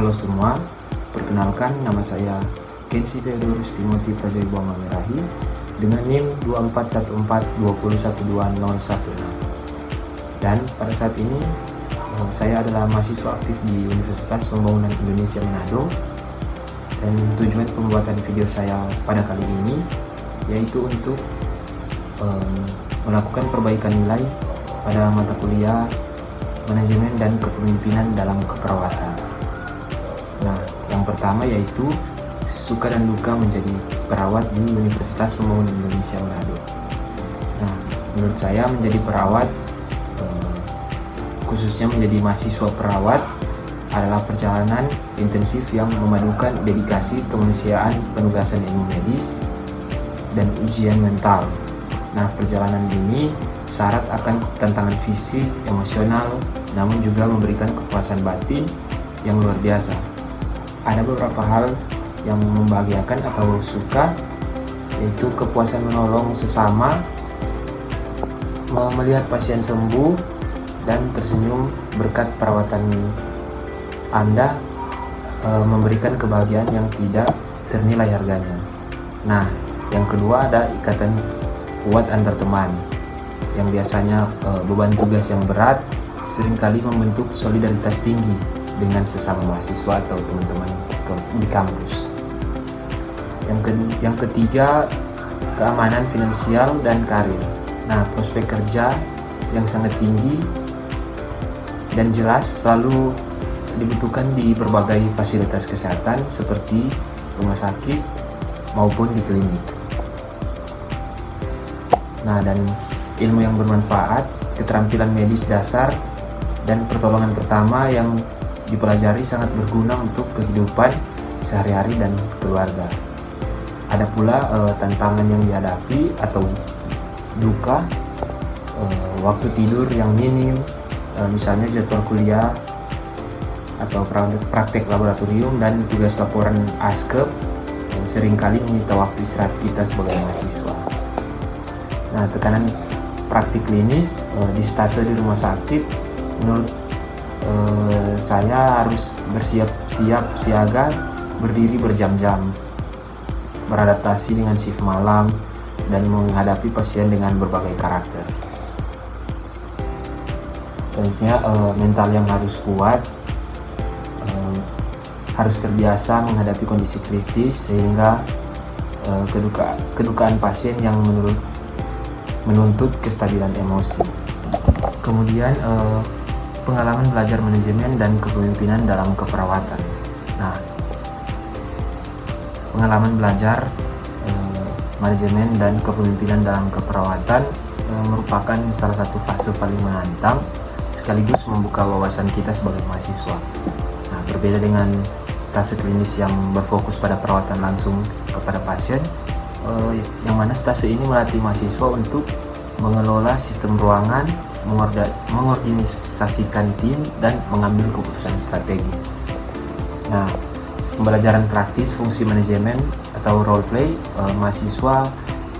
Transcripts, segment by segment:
Halo semua, perkenalkan nama saya Kensi Theodorus Timothy Prajoibowo Mamerahi dengan NIM 241420120116. Dan pada saat ini saya adalah mahasiswa aktif di Universitas Pembangunan Indonesia Manado, dan tujuan pembuatan video saya pada kali ini yaitu untuk melakukan perbaikan nilai pada mata kuliah manajemen dan kepemimpinan dalam keperawatan. Nah, yang pertama yaitu suka dan duka menjadi perawat di Universitas Pembangunan Indonesia Manado. Nah, menurut saya menjadi perawat, khususnya menjadi mahasiswa perawat, adalah perjalanan intensif yang memadukan dedikasi kemanusiaan, penugasan ilmu medis, dan ujian mental. Nah, perjalanan ini syarat akan tantangan fisik, emosional, namun juga memberikan kepuasan batin yang luar biasa. Ada beberapa hal yang membahagiakan atau suka, yaitu kepuasan menolong sesama, melihat pasien sembuh, dan tersenyum berkat perawatan Anda memberikan kebahagiaan yang tidak ternilai harganya. Nah, yang kedua ada ikatan kuat antar teman, yang biasanya beban tugas yang berat seringkali membentuk solidaritas tinggi dengan sesama mahasiswa atau teman-teman di kampus. Yang ketiga, keamanan finansial dan karir. Nah, prospek kerja yang sangat tinggi dan jelas selalu dibutuhkan di berbagai fasilitas kesehatan seperti rumah sakit maupun di klinik. Nah, dan ilmu yang bermanfaat, keterampilan medis dasar, dan pertolongan pertama yang dipelajari sangat berguna untuk kehidupan sehari-hari dan keluarga. Ada pula tantangan yang dihadapi atau duka, waktu tidur yang minim, misalnya jadwal kuliah atau praktek laboratorium dan tugas laporan ASKEP seringkali menyita waktu istirahat kita sebagai mahasiswa. Nah, tekanan praktik klinis di stase di rumah sakit, menurut saya harus bersiap siaga, berdiri berjam-jam, beradaptasi dengan shift malam, dan menghadapi pasien dengan berbagai karakter. Selanjutnya, mental yang harus kuat, harus terbiasa menghadapi kondisi kritis sehingga kedukaan pasien yang menuntut kestabilan emosi. Kemudian pengalaman belajar manajemen dan kepemimpinan dalam keperawatan. Nah, pengalaman belajar manajemen dan kepemimpinan dalam keperawatan merupakan salah satu fase paling menantang sekaligus membuka wawasan kita sebagai mahasiswa. Nah, berbeda dengan stase klinis yang berfokus pada perawatan langsung kepada pasien, yang mana stase ini melatih mahasiswa untuk mengelola sistem ruangan, mengorganisasikan tim, dan mengambil keputusan strategis. Nah, pembelajaran praktis fungsi manajemen atau role play, mahasiswa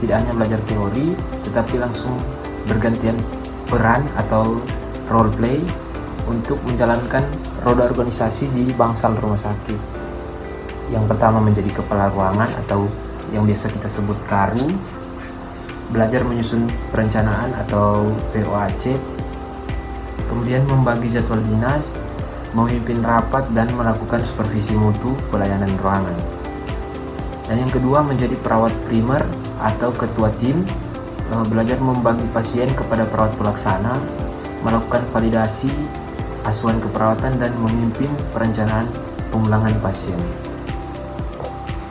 tidak hanya belajar teori, tetapi langsung bergantian peran atau role play untuk menjalankan roda organisasi di bangsal rumah sakit. Yang pertama menjadi kepala ruangan atau yang biasa kita sebut karu, belajar menyusun perencanaan atau POAC, kemudian membagi jadwal dinas, memimpin rapat, dan melakukan supervisi mutu pelayanan ruangan. Dan yang kedua menjadi perawat primer atau ketua tim, belajar membagi pasien kepada perawat pelaksana, melakukan validasi asuhan keperawatan, dan memimpin perencanaan pemulangan pasien.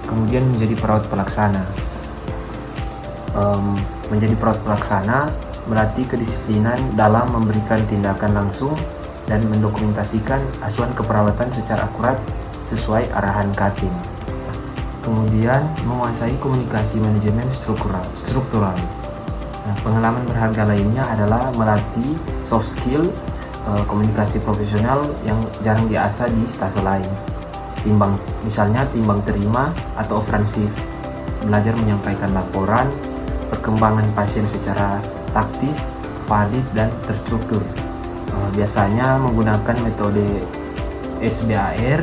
Kemudian menjadi perawat pelaksana. Menjadi perawat pelaksana melatih kedisiplinan dalam memberikan tindakan langsung dan mendokumentasikan asuhan keperawatan secara akurat sesuai arahan Katim. Kemudian menguasai komunikasi manajemen struktural. Nah, pengalaman berharga lainnya adalah melatih soft skill komunikasi profesional yang jarang diasah di stase lain. Misalnya timbang terima atau ofensif, belajar menyampaikan laporan, perkembangan pasien secara taktis, valid, dan terstruktur. Biasanya menggunakan metode SBAR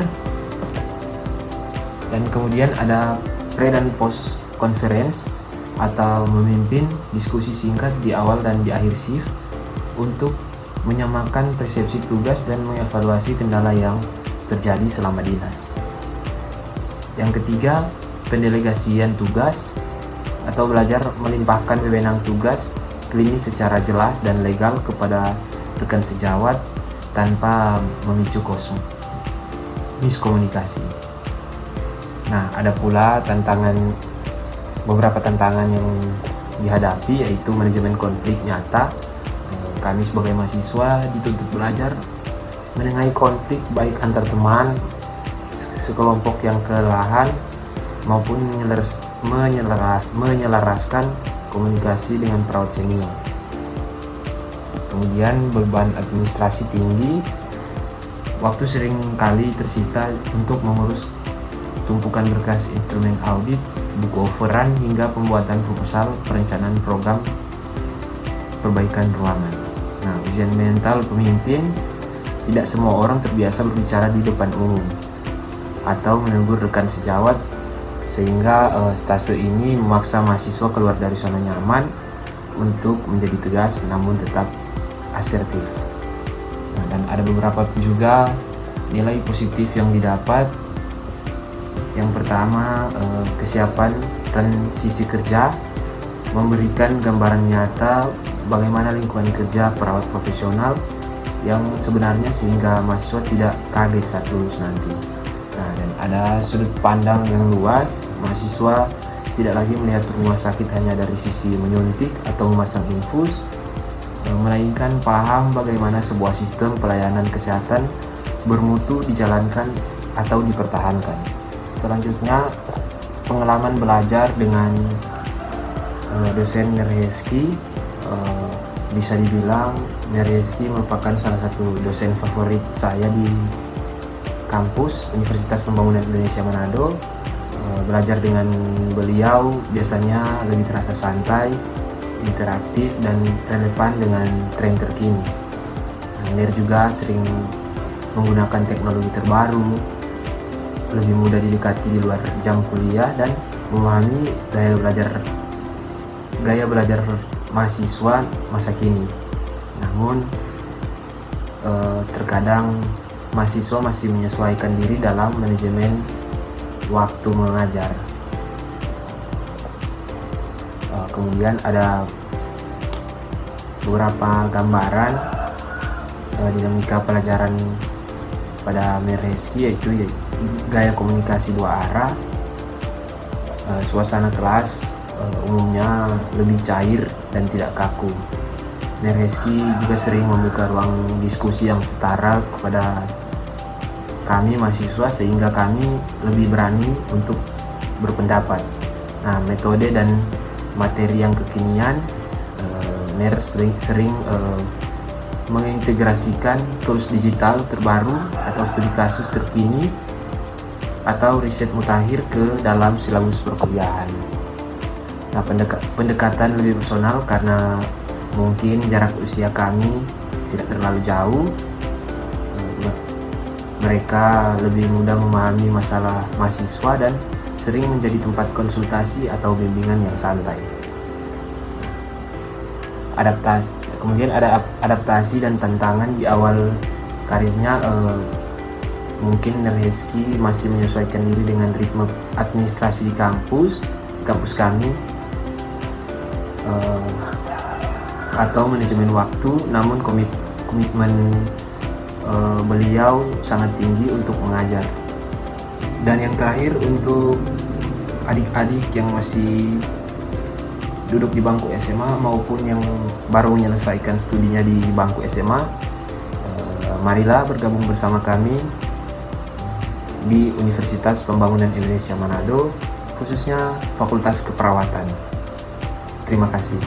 Dan kemudian ada pre dan post conference atau memimpin diskusi singkat di awal dan di akhir shift untuk menyamakan persepsi tugas dan mengevaluasi kendala yang terjadi selama dinas. Yang ketiga, pendelegasian tugas atau belajar melimpahkan wewenang tugas klinis secara jelas dan legal kepada rekan sejawat tanpa memicu miskomunikasi. Nah, ada pula beberapa tantangan yang dihadapi, yaitu manajemen konflik nyata. Kami sebagai mahasiswa dituntut belajar menengahi konflik baik antar teman, sekelompok yang kelelahan, maupun menyelaraskan komunikasi dengan perawat senior. Kemudian beban administrasi tinggi, waktu sering kali tersita untuk mengurus tumpukan berkas instrumen audit, buku overrun, hingga pembuatan proposal perencanaan program perbaikan ruangan. Nah, ujian mental pemimpin, tidak semua orang terbiasa berbicara di depan umum atau menegur rekan sejawat, sehingga stase ini memaksa mahasiswa keluar dari zona nyaman untuk menjadi tegas namun tetap asertif. Nah, dan ada beberapa juga nilai positif yang didapat. Yang pertama, kesiapan transisi kerja, memberikan gambaran nyata bagaimana lingkungan kerja perawat profesional yang sebenarnya sehingga mahasiswa tidak kaget saat lulus nanti. Nah, dan ada sudut pandang yang luas, mahasiswa tidak lagi melihat rumah sakit hanya dari sisi menyuntik atau memasang infus, melainkan paham bagaimana sebuah sistem pelayanan kesehatan bermutu dijalankan atau dipertahankan. Selanjutnya, pengalaman belajar dengan dosen Nerheski. Bisa dibilang Nerheski merupakan salah satu dosen favorit saya di kampus Universitas Pembangunan Indonesia Manado. Belajar dengan beliau biasanya lebih terasa santai, interaktif, dan relevan dengan tren terkini. Ner juga sering menggunakan teknologi terbaru, lebih mudah didekati di luar jam kuliah, dan memahami gaya belajar mahasiswa masa kini. Namun terkadang mahasiswa masih menyesuaikan diri dalam manajemen waktu mengajar. Kemudian ada beberapa gambaran dinamika pelajaran pada Nerheski, yaitu gaya komunikasi dua arah. Suasana kelas umumnya lebih cair dan tidak kaku. Nerheski juga sering membuka ruang diskusi yang setara kepada kami mahasiswa, sehingga kami lebih berani untuk berpendapat. Nah, metode dan materi yang kekinian, Ner sering mengintegrasikan tools digital terbaru atau studi kasus terkini atau riset mutakhir ke dalam silabus perkuliahan. Nah, pendekatan lebih personal karena mungkin jarak usia kami tidak terlalu jauh. Mereka lebih mudah memahami masalah mahasiswa dan sering menjadi tempat konsultasi atau bimbingan yang santai. Kemudian ada adaptasi dan tantangan di awal karirnya. Mungkin Nerheski masih menyesuaikan diri dengan ritme administrasi di kampus kami, atau manajemen waktu, namun komitmen beliau sangat tinggi untuk mengajar. Dan yang terakhir, untuk adik-adik yang masih duduk di bangku SMA maupun yang baru menyelesaikan studinya di bangku SMA, marilah bergabung bersama kami di Universitas Pembangunan Indonesia Manado, khususnya Fakultas Keperawatan. Terima kasih.